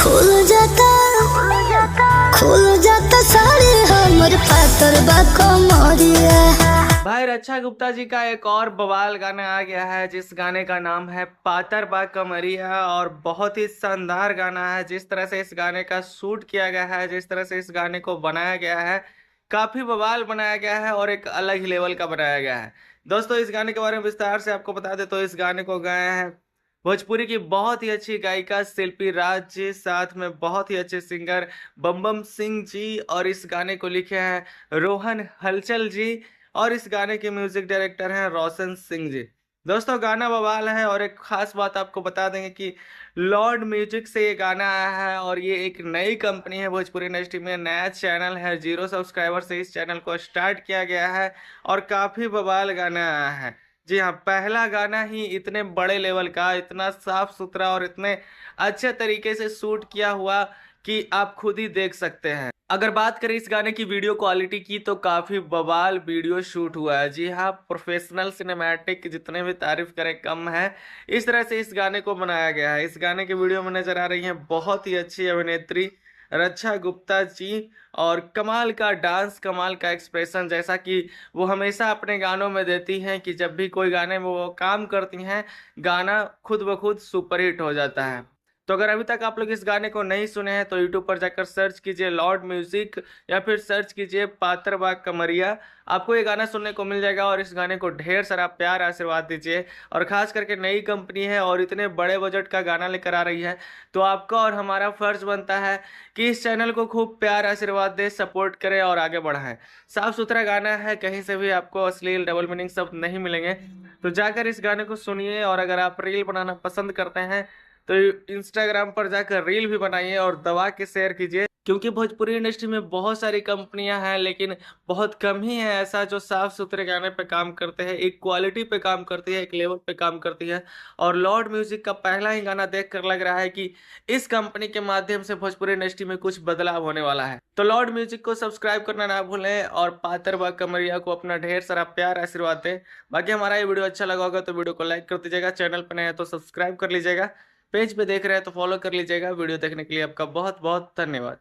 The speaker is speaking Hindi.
खुल जाता साड़ी हमर पातर बा कमरिया। भाई रक्षा गुप्ता जी का एक और बवाल गाना आ गया है, जिस गाने का नाम है पातर बा कमरिया। और बहुत ही शानदार गाना है। जिस तरह से इस गाने का शूट किया गया है, जिस तरह से इस गाने को बनाया गया है, काफी बवाल बनाया गया है और एक अलग ही लेवल का बनाया गया है। दोस्तों, इस गाने के बारे में विस्तार से आपको बता दे तो इस गाने को गाया है भोजपुरी की बहुत ही अच्छी गायिका शिल्पी राज जी, साथ में बहुत ही अच्छे सिंगर बम बम सिंह जी, और इस गाने को लिखे हैं रोहन हलचल जी, और इस गाने के म्यूजिक डायरेक्टर हैं रोशन सिंह जी। दोस्तों, गाना बवाल है और एक खास बात आपको बता देंगे कि लॉर्ड म्यूजिक से ये गाना आया है, और ये एक नई कंपनी है भोजपुरी इंडस्ट्री में, नया चैनल है, 0 सब्सक्राइबर से इस चैनल को स्टार्ट किया गया है और काफी बवाल गाना आया है। जी हाँ, पहला गाना ही इतने बड़े लेवल का, इतना साफ सुथरा और इतने अच्छे तरीके से शूट किया हुआ कि आप खुद ही देख सकते हैं। अगर बात करें इस गाने की वीडियो क्वालिटी की, तो काफी बवाल वीडियो शूट हुआ है। जी हाँ, प्रोफेशनल सिनेमैटिक जितने भी तारीफ करें कम है। इस तरह से इस गाने को बनाया गया है। इस गाने की वीडियो में नजर आ रही है बहुत ही अच्छी अभिनेत्री रक्षा गुप्ता जी, और कमाल का डांस, कमाल का एक्सप्रेशन, जैसा कि वो हमेशा अपने गानों में देती हैं कि जब भी कोई गाने में वो काम करती हैं, गाना खुद ब खुद सुपरहिट हो जाता है। तो अगर अभी तक आप लोग इस गाने को नहीं सुने हैं तो यूट्यूब पर जाकर सर्च कीजिए लॉर्ड म्यूजिक, या फिर सर्च कीजिए पातर बा कमरिया। आपको ये गाना सुनने को मिल जाएगा, और इस गाने को ढेर सारा प्यार आशीर्वाद दीजिए। और खास करके नई कंपनी है और इतने बड़े बजट का गाना लेकर आ रही है, तो आपका और हमारा फर्ज बनता है कि इस चैनल को खूब प्यार आशीर्वाद दे, सपोर्ट करें और आगे बढ़ाएं। साफ सुथरा गाना है, कहीं से भी आपको अश्लील डबल मीनिंग शब्द नहीं मिलेंगे। तो जाकर इस गाने को सुनिए, और अगर आप रील बनाना पसंद करते हैं तो इंस्टाग्राम पर जाकर रील भी बनाइए और दबा के शेयर कीजिए। क्योंकि भोजपुरी इंडस्ट्री में बहुत सारी कंपनियां हैं, लेकिन बहुत कम ही है ऐसा जो साफ सुथरे गाने पे काम करते हैं, एक क्वालिटी पे काम करती है, एक लेवल पे काम करती है। और लॉर्ड म्यूजिक का पहला ही गाना देखकर लग रहा है कि इस कंपनी के माध्यम से भोजपुरी इंडस्ट्री में कुछ बदलाव होने वाला है। तो लॉर्ड म्यूजिक को सब्सक्राइब करना ना भूलें, और पातर बा कमरिया को अपना ढेर सारा प्यार आशीर्वाद दें। बाकी हमारा ये वीडियो अच्छा लगा होगा तो वीडियो को लाइक कर दीजिएगा, चैनल पर नए हैं तो सब्सक्राइब कर लीजिएगा, पेज पे देख रहे हैं तो फॉलो कर लीजिएगा। वीडियो देखने के लिए आपका बहुत बहुत धन्यवाद।